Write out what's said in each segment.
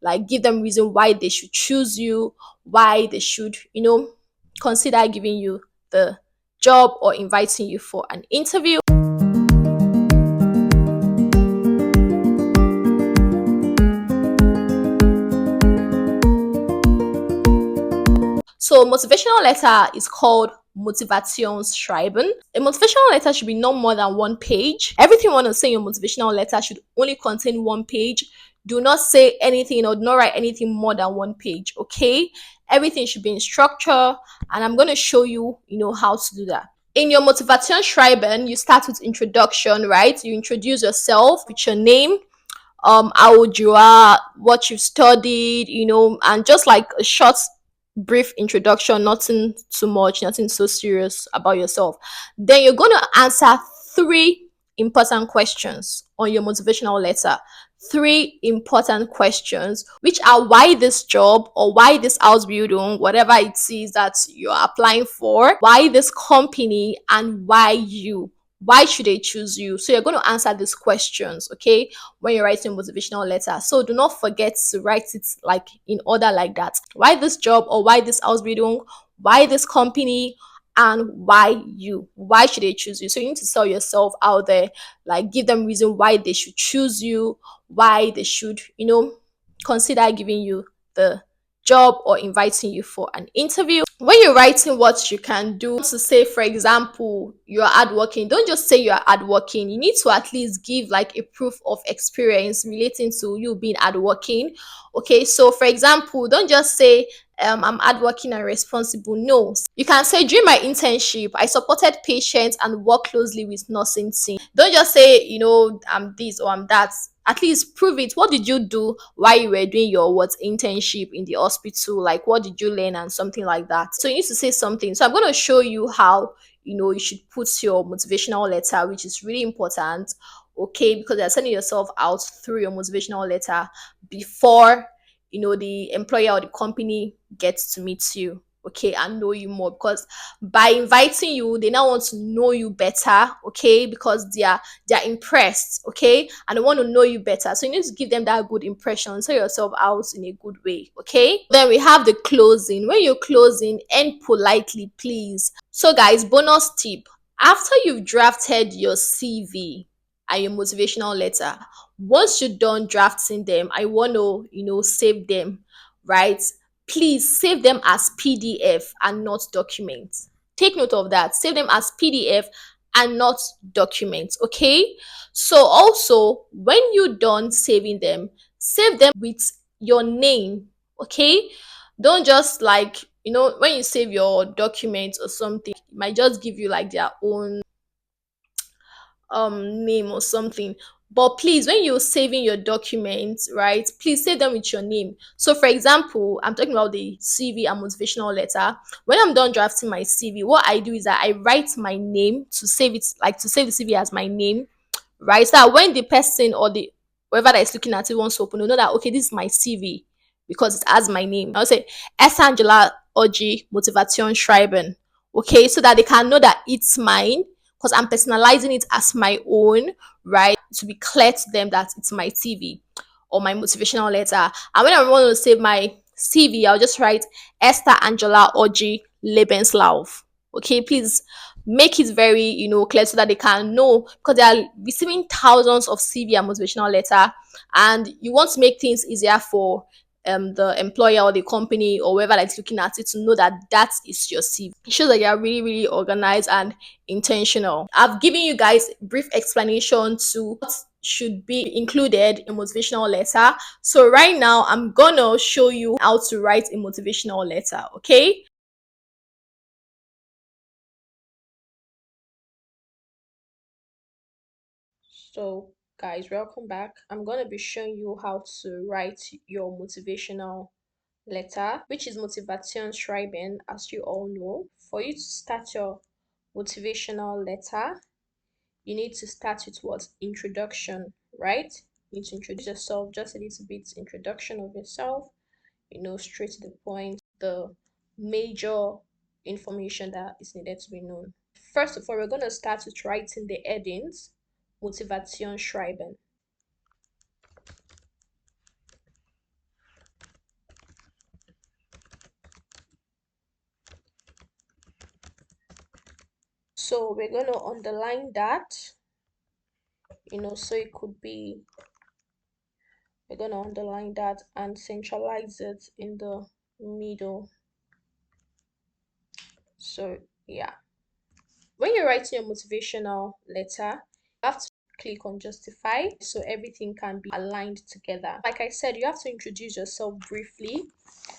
like give them reason why they should choose you, why they should, consider giving you the job or inviting you for an interview. So motivational letter is called Motivationsschreiben. A motivational letter should be no more than 1 page. Everything you want to say in your motivational letter should only contain 1 page. Do not say anything or do not write anything more than 1 page, okay? Everything should be in structure, and I'm going to show you, how to do that. In your Motivationsschreiben, you start with introduction, right? You introduce yourself with your name, how old you are, what you've studied, and just like a short brief introduction, nothing too much, nothing so serious about yourself. Then you're going to answer three important questions on your motivational letter. Three important questions, which are why this job or why this Ausbildung, whatever it is that you're applying for, why this company, and why you. Why should they choose you? So you're going to answer these questions, okay, when you're writing a motivational letter. So do not forget to write it like in order like that. Why this job or why this Ausbildung, why this company, and why you. Why should they choose you? So you need to sell yourself out there, like give them reason why they should choose you, why they should, consider giving you the job or inviting you for an interview. When you're writing what you can do, to say, for example, you're hardworking, don't just say you're hardworking. You need to at least give like a proof of experience relating to you being hardworking. Okay, so for example, don't just say I'm hardworking and responsible. No, you can say during my internship, I supported patients and worked closely with nursing team. Don't just say, I'm this or I'm that. At least prove it. What did you do while you were doing your internship in the hospital? Like what did you learn and something like that. So you need to say something. So I'm going to show you how you should put your motivational letter, which is really important. Okay, because you're sending yourself out through your motivational letter before the employer or the company gets to meet you, okay, and know you more, because by inviting you they now want to know you better, okay, because they're impressed, okay, and they want to know you better. So you need to give them that good impression, sell yourself out in a good way, okay. Then we have the closing. When you're closing, end politely, please. So guys, bonus tip: after you've drafted your CV and your motivational letter, once you're done drafting them, I want to save them, right? Please save them as PDF and not documents. Take note of that. Save them as PDF and not documents, okay? So also, when you're done saving them, save them with your name, okay? Don't just like, when you save your documents or something, it might just give you like their own name or something. But please, when you're saving your documents, right, please save them with your name. So for example, I'm talking about the CV and motivational letter. When I'm done drafting my CV, what I do is that I write my name to save it, like to save the CV as my name, right? So that when the person or the whoever that is looking at it wants to open, will know that okay, this is my CV because it has my name. I'll say S Angela Oji Motivation Schreiben. Okay, so that they can know that it's mine because I'm personalizing it as my own, right? To be clear to them that it's my CV or my motivational letter. And when I want to save my CV, I'll just write Esther Angela Oji Lebenslauf. Okay, please make it very clear so that they can know, because they are receiving thousands of CV and motivational letter, and you want to make things easier for the employer or the company or whoever that's looking at it to know that that is your CV. It shows that you are really, really organized and intentional. I've given you guys brief explanation to what should be included in motivational letter. So right now I'm gonna show you how to write a motivational letter, okay? So guys, welcome back. I'm going to be showing you how to write your motivational letter, which is Motivationsschreiben, as you all know. For you to start your motivational letter, you need to start with what? Introduction, right? You need to introduce yourself, just a little bit introduction of yourself, straight to the point, the major information that is needed to be known. First of all, we're going to start with writing the headings. Motivationsschreiben. So we're going to underline that, so it could be, we're going to underline that and centralize it in the middle. So yeah, when you're writing your motivational letter, you have to click on justify so everything can be aligned together. Like I said, you have to introduce yourself briefly,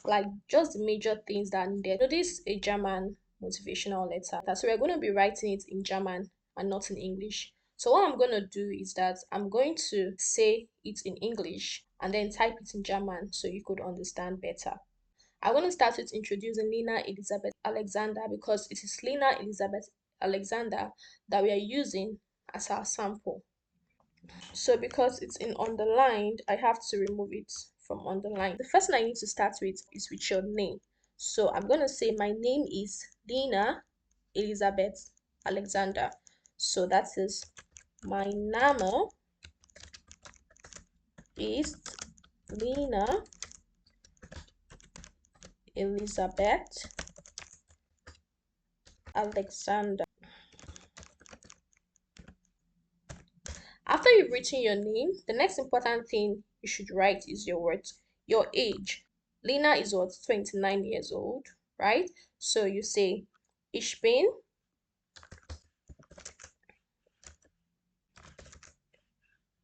like just the major things that are needed. So this is a German motivational letter, so we're going to be writing it in German and not in English. So what I'm going to do is that I'm going to say it in English and then type it in German so you could understand better. I want to start with introducing Lena Elizabeth Alexander because it is Lena Elizabeth Alexander that we are using as our sample. So because it's in underlined, I have to remove it from underlined. The first thing I need to start with is with your name. So I'm going to say my name is Lena Elizabeth Alexander. So that is my Name ist Lena Elizabeth Alexander. After you've written your name, the next important thing you should write is your age. Lena is 29 years old, right? So you say, Ich bin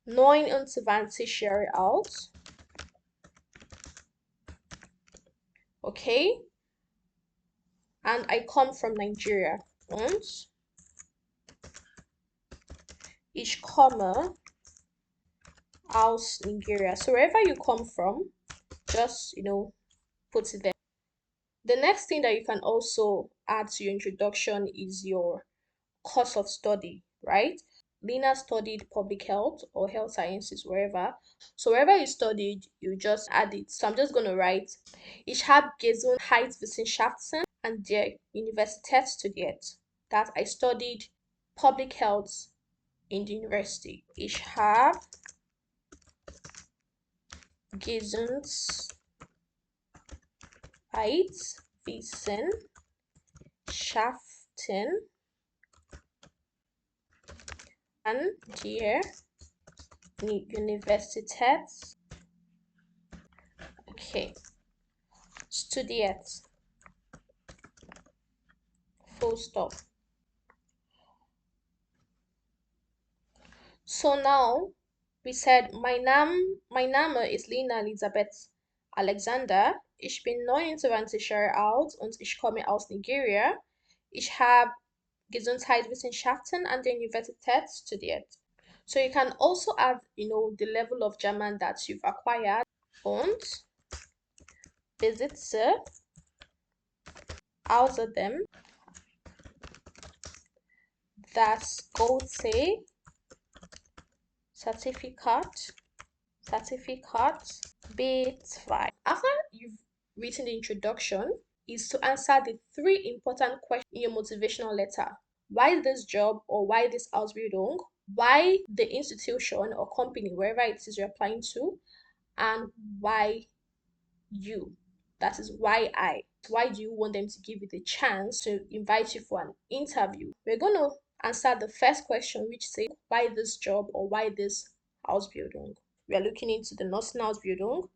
29 Jahre alt. Okay? And I come from Nigeria. Und ich komme aus Nigeria. So wherever you come from, just, put it there. The next thing that you can also add to your introduction is your course of study, right? Lena studied public health or health sciences, wherever. So wherever you studied, you just add it. So I'm just going to write, ich habe Gesundheitswissenschaften an der Universität studiert. That I studied public health in the university. Ich habe Gesundheitswissenschaften an der Universität, okay, studiert, full stop. So now we said my Name ist Lena Elisabeth Alexander. Ich bin 29 Jahre alt und ich komme aus Nigeria. Ich habe Gesundheitswissenschaften an der Universität studiert. So you can also add, the level of German that you've acquired. Und besitze außerdem das gute Certificate B2. After you've written the introduction, is to answer the three important questions in your motivational letter. Why this job or why this Ausbildung? Why the institution or company, wherever it is you're applying to? And why you? That is why I. Why do you want them to give you the chance to invite you for an interview? We're going to answer the first question, which says, why this job or why this Ausbildung? We are looking into the nursing Ausbildung.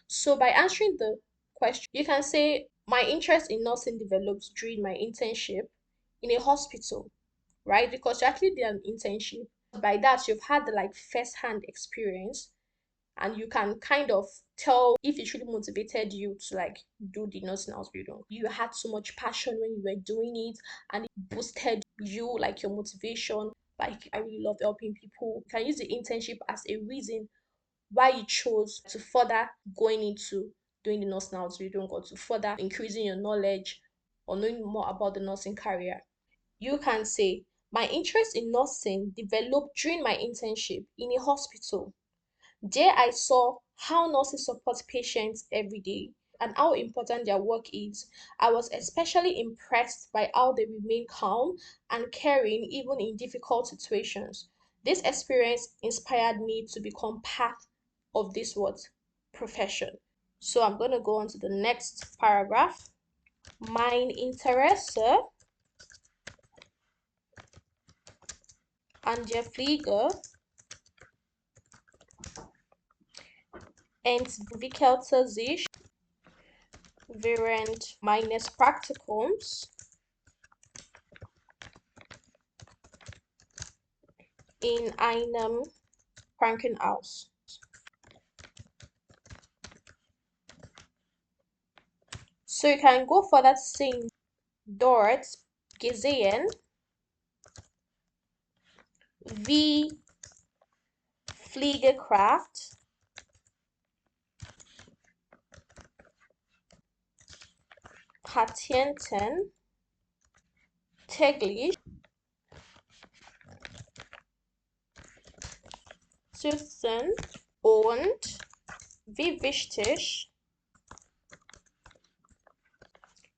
So by answering the question, you can say, my interest in nursing developed during my internship in a hospital, right? Because you actually did an internship. By that, you've had the first-hand experience and you can kind of tell if it really motivated you to do the nursing Ausbildung. You had so much passion when you were doing it and it boosted you, your motivation. I really love helping people. You can use the internship as a reason why you chose to further going into doing the nursing Ausbildung or to further increasing your knowledge or knowing more about the nursing career. You can say, my interest in nursing developed during my internship in a hospital. There I saw how nurses support patients every day and how important their work is. I was especially impressed by how they remain calm and caring even in difficult situations. This experience inspired me to become part of this profession. So I'm going to go on to the next paragraph. Mein Interesse an der Pflege entwickelte sich während meines Praktikums in einem Krankenhaus. So you can go for that saying dort gesehen, wie Pflegekraft Patienten täglich schützen und wie wichtig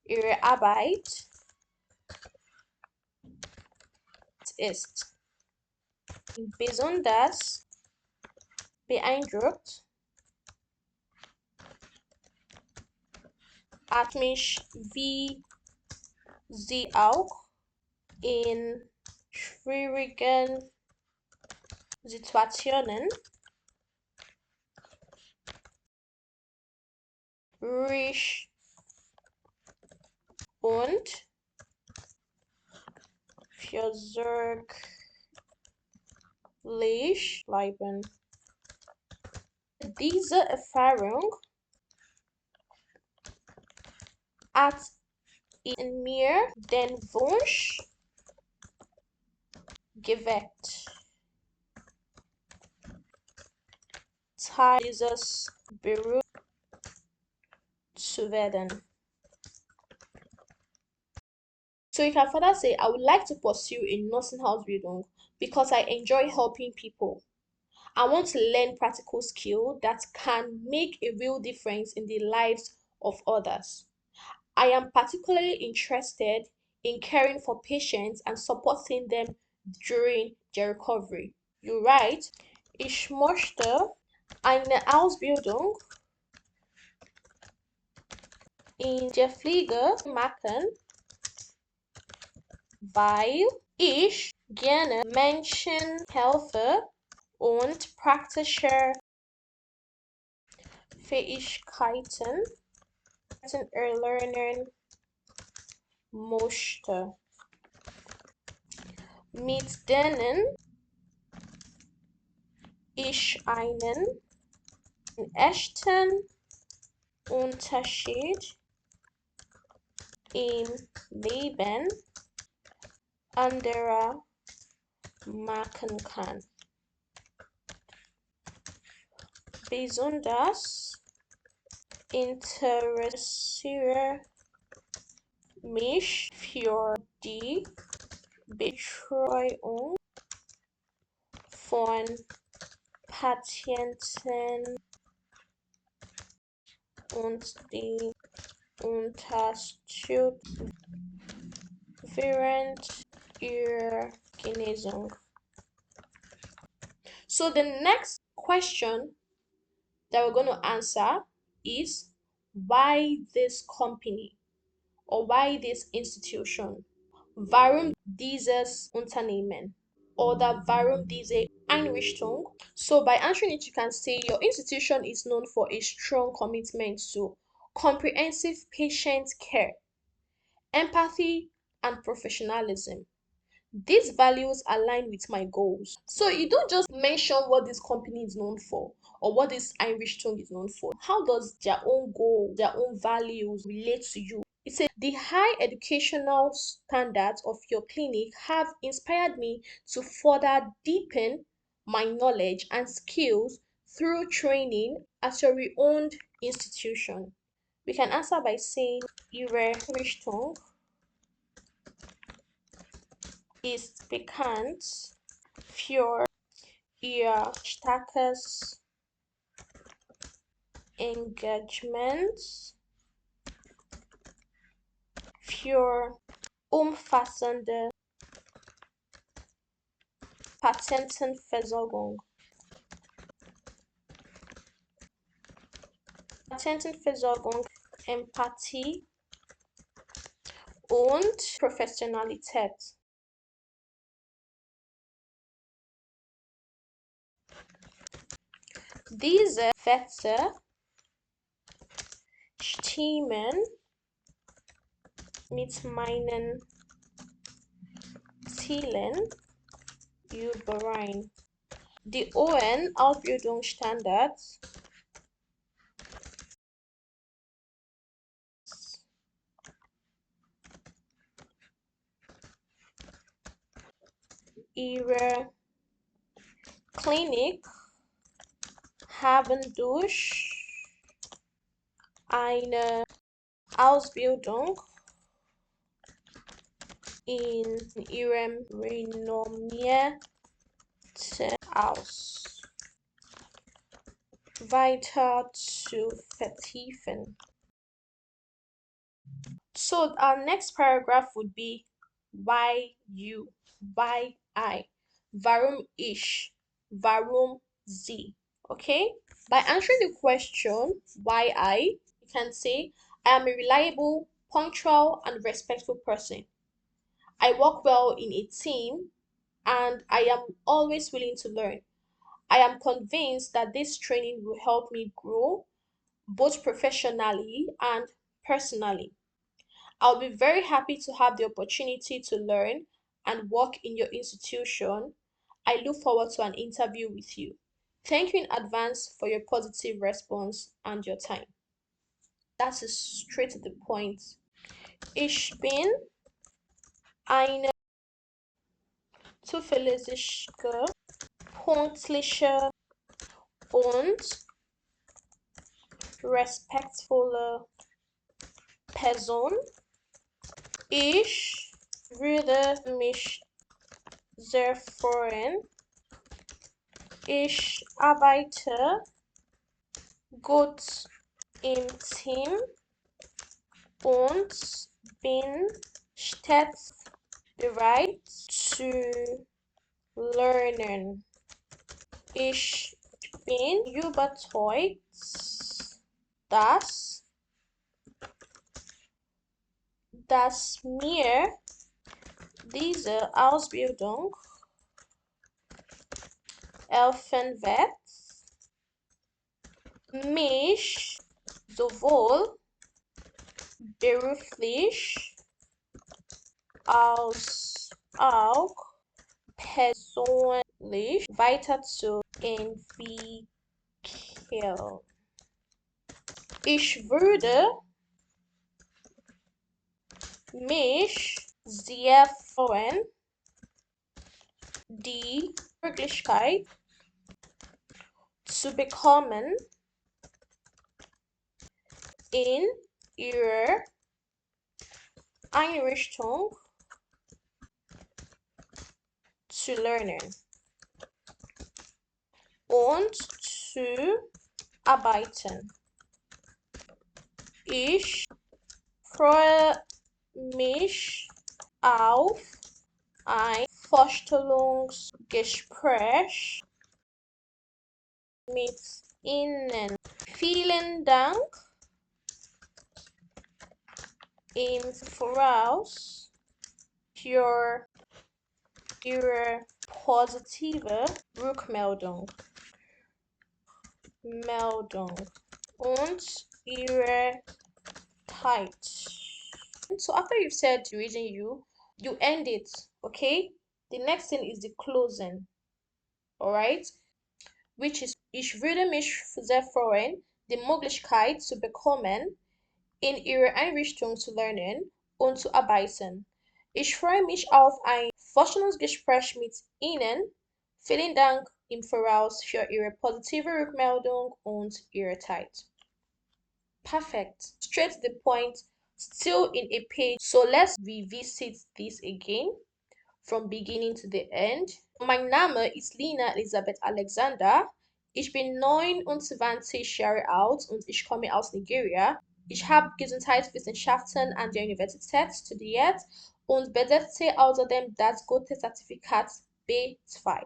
ihre Arbeit ist. Besonders beeindruckt hat mich, wie sie auch in schwierigen Situationen ruhig und fürsorglich bleiben. Diese Erfahrung hat in mir den Wunsch geweckt, Teil dieses Berufs zu werden. So you can further say, I would like to pursue a nursing Ausbildung because I enjoy helping people. I want to learn practical skill that can make a real difference in the lives of others. I am particularly interested in caring for patients and supporting them during their recovery. You write, ich möchte eine Ausbildung in der Pflege machen, weil ich gerne Menschen helfe und praktische Fähigkeiten erlernen möchte, mit denen ich einen echten Unterschied im Leben anderer machen kann. Besonders interessiere mich für die Betreuung von Patienten und die Unterstützung während ihrer Genesung. So the next question that we're going to answer is, why this company or why this institution? Warum dieses Unternehmen oder warum diese Einrichtung? So by answering it, you can say your institution is known for a strong commitment to comprehensive patient care, empathy, and professionalism. These values align with my goals. So you don't just mention what this company is known for or what this Einrichtung is known for. How does their own goal, their own values relate to you? It says the high educational standards of your clinic have inspired me to further deepen my knowledge and skills through training at your owned institution. We can answer by saying Ihre Richtung ist bekannt für ihr starkes Engagement, für umfassende Patientenversorgung. Patientenversorgung, Empathie und Professionalität. Diese Werte stimmen mit meinen Zielen überein. Die hohen Ausbildungsstandards ihrer Klinik haben durch eine Ausbildung in ihrem renommierten Haus weiter zu vertiefen. So our next paragraph would be why you, why I, warum ich, warum sie. Okay? By answering the question why I, you can say I am a reliable, punctual, and respectful person. I work well in a team and I am always willing to learn. I am convinced that this training will help me grow both professionally and personally. I'll be very happy to have the opportunity to learn and work in your institution. I look forward to an interview with you. Thank you in advance for your positive response and your time. That is straight to the point. Ich bin eine zuverlässige, pünktliche und respektvolle Person. Ich würde mich sehr freuen. Ich arbeite gut im Team und bin stets bereit zu lernen. Ich bin überzeugt, dass mir diese Ausbildung helfen wird, mich sowohl beruflich als auch persönlich weiterzuentwickeln. Ich würde mich sehr freuen, die Möglichkeit zu bekommen, in ihrer Einrichtung zu lernen und zu arbeiten. Ich freue mich auf ein Vorstellungsgespräch mit Ihnen. Vielen Dank im Voraus für Ihre positive Rückmeldung und Ihre Zeit. So after you've said the reason you end it, okay? The next thing is the closing, all right? Which is ich würde mich sehr freuen, die Möglichkeit zu bekommen, in ihrer Einrichtung zu lernen und zu arbeiten. Ich freue mich auf ein Vorstellungsgespräch mit Ihnen. Vielen Dank im Voraus für Ihre positive Rückmeldung und Ihre Zeit. Perfect. Straight to the point, still in a page. So let's revisit this again from beginning to the end. Mein Name ist Lina Elisabeth Alexander. Ich bin 29 Jahre alt und ich komme aus Nigeria. Ich habe Gesundheitswissenschaften an der Universität studiert und besetze außerdem das Goethe-Zertifikat B2.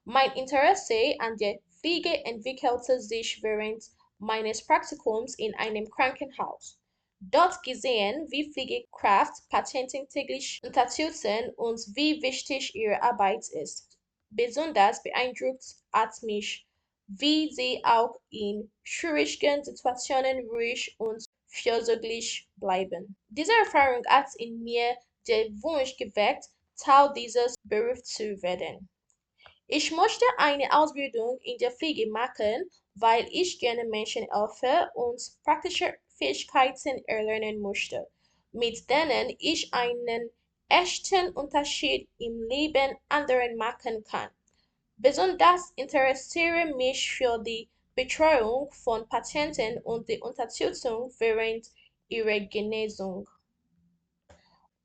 Mein Interesse an der Pflege entwickelte sich während meines Praktikums in einem Krankenhaus. Dort gesehen, wie Pflegekraft Patienten täglich unterstützen und wie wichtig ihre Arbeit ist. Besonders beeindruckt hat mich wie sie auch in schwierigen Situationen ruhig und fürsorglich bleiben. Diese Erfahrung hat in mir den Wunsch geweckt, Teil dieses Berufs zu werden. Ich möchte eine Ausbildung in der Pflege machen, weil ich gerne Menschen helfe und praktische Fähigkeiten erlernen möchte, mit denen ich einen echten Unterschied im Leben anderer machen kann. Besonders interessiere mich für die Betreuung von Patienten und die Unterstützung während ihrer Genesung.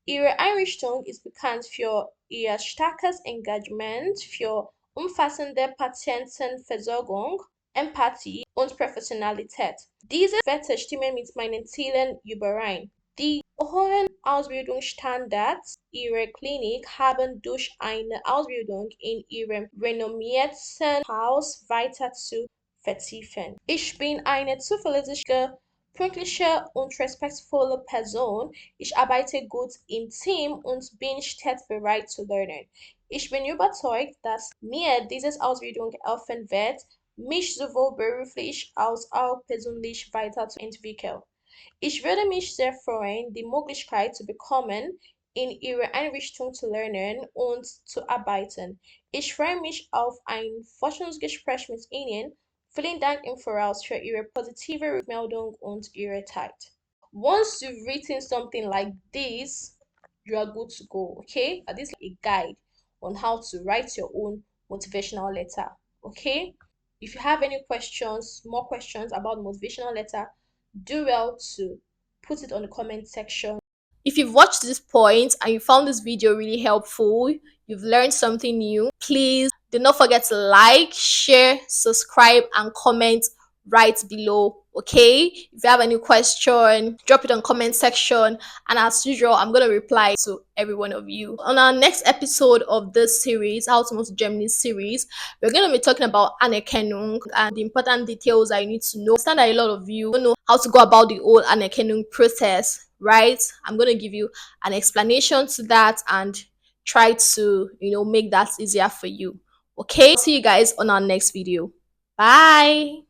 Ihre Einrichtung ist bekannt für ihr starkes Engagement für umfassende Patientenversorgung, Empathie und Professionalität. Diese Werte stimmen mit meinen Zielen überein. Die hohen Ausbildungsstandards Ihrer Klinik haben durch eine Ausbildung in Ihrem renommierten Haus weiter zu vertiefen. Ich bin eine zuverlässige, pünktliche und respektvolle Person. Ich arbeite gut im Team und bin stets bereit zu lernen. Ich bin überzeugt, dass mir diese Ausbildung helfen wird, mich sowohl beruflich als auch persönlich weiterzuentwickeln. Ich würde mich sehr freuen, die Möglichkeit zu bekommen, in Ihrer Einrichtung zu lernen und zu arbeiten. Ich freue mich auf ein Forschungsgespräch mit Ihnen. Vielen Dank im Voraus für Ihre positive Rückmeldung und Ihre Zeit. Once you've written something like this, you are good to go, okay? This is a guide on how to write your own motivational letter, okay? If you have any questions, more questions about motivational letter, do well to put it on the comment section. If you've watched this point and you found this video really helpful, you've learned something new, please do not forget to like, share, subscribe, and comment right below. Okay, if you have any question, drop it on comment section, and as usual, I'm gonna reply to every one of you. On our next episode of this series, How to Move to Germany series, we're gonna be talking about Anerkennung and the important details that you need to know. I understand that a lot of you don't know how to go about the whole Anerkennung process, right? I'm gonna give you an explanation to that and try to make that easier for you. Okay, see you guys on our next video. Bye.